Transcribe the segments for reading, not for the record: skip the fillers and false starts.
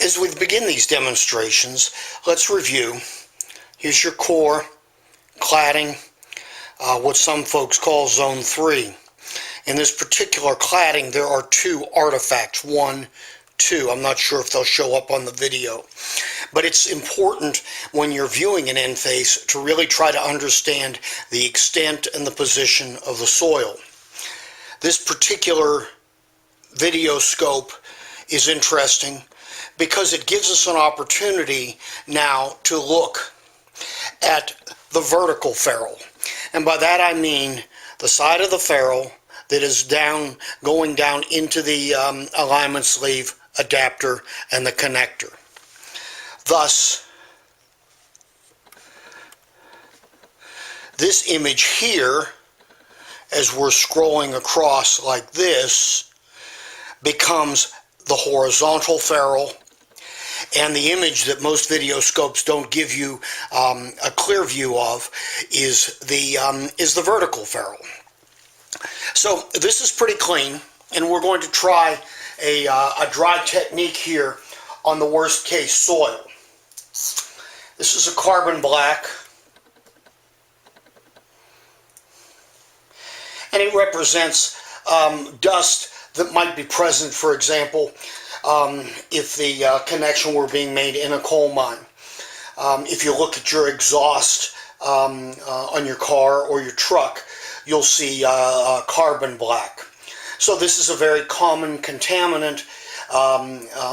As we begin these demonstrations, let's review. Here's your core, cladding, what some folks call Zone 3. In this particular cladding, there are two artifacts. One, two. I'm not sure if they'll show up on the video. But it's important when you're viewing an end-face to really try to understand the extent and the position of the soil. This particular video scope is interesting because it gives us an opportunity now to look at the vertical ferrule. And by that I mean the side of the ferrule that is going down into the alignment sleeve, adapter, and the connector. Thus, this image here, as we're scrolling across like this, becomes the horizontal ferrule, and the image that most video scopes don't give you a clear view of is the vertical ferrule. So this is pretty clean, and we're going to try a dry technique here on the worst case soil. This is a carbon black, and it represents dust that might be present, for example, if the connection were being made in a coal mine. If you look at your exhaust on your car or your truck, you'll see carbon black. So this is a very common contaminant.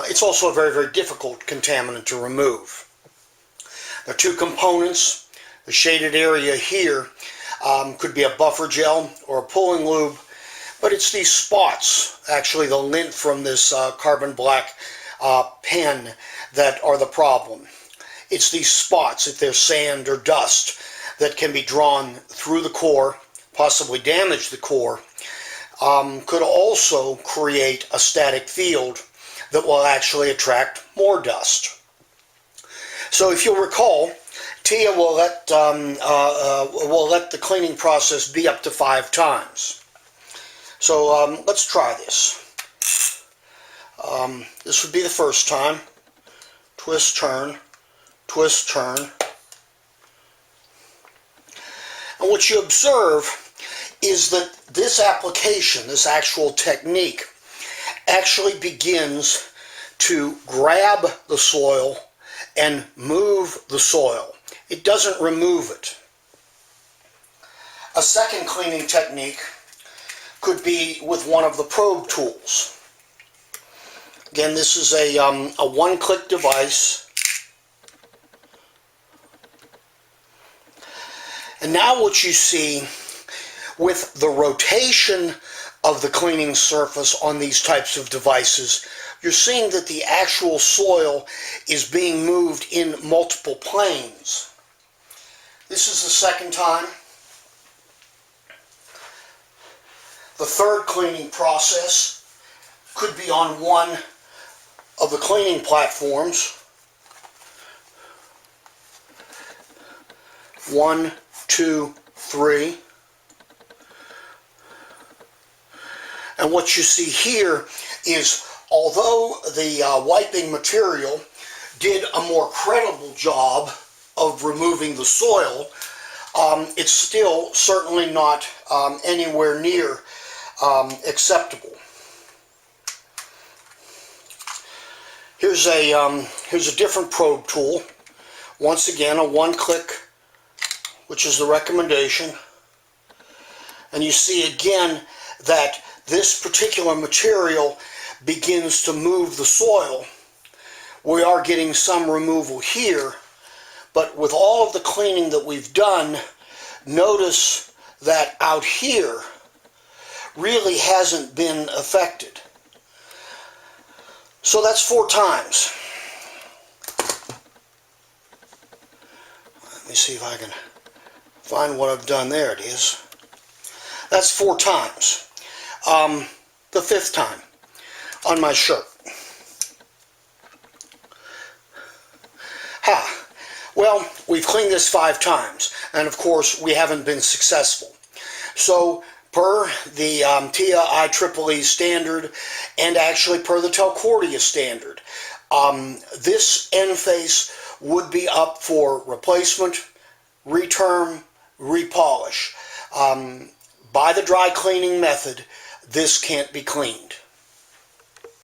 It's also a very, very difficult contaminant to remove. There are two components. The shaded area here could be a buffer gel or a pulling lube, but it's these spots, actually the lint from this carbon black pen, that are the problem. It's these spots, if there's sand or dust, that can be drawn through the core, possibly damage the core, could also create a static field that will actually attract more dust. So if you'll recall, Tia will let the cleaning process be up to 5 times. So let's try this. This would be the first time. Twist, turn, twist, turn. And what you observe is that this application, this actual technique, actually begins to grab the soil and move the soil. It doesn't remove it. A second cleaning technique could be with one of the probe tools. Again, this is a one-click device. And now what you see with the rotation of the cleaning surface on these types of devices, you're seeing that the actual soil is being moved in multiple planes. This is the second time. The third cleaning process could be on one of the cleaning platforms. 1, 2, 3. And what you see here is, although the wiping material did a more credible job of removing the soil, it's still certainly not anywhere near acceptable. Here's a different probe tool. Once again, a one-click, which is the recommendation. And you see again that this particular material begins to move the soil. We are getting some removal here, but with all of the cleaning that we've done, notice that out here really hasn't been affected. So that's 4 times. Let me see if I can find what I've done. There it is. That's 4 times. The 5th time on my shirt. Well, we've cleaned this 5 times, and of course we haven't been successful. So per the TIA IEEE standard, and actually per the Telcordia standard, This end face would be up for replacement, reterm, repolish. By the dry cleaning method, this can't be cleaned.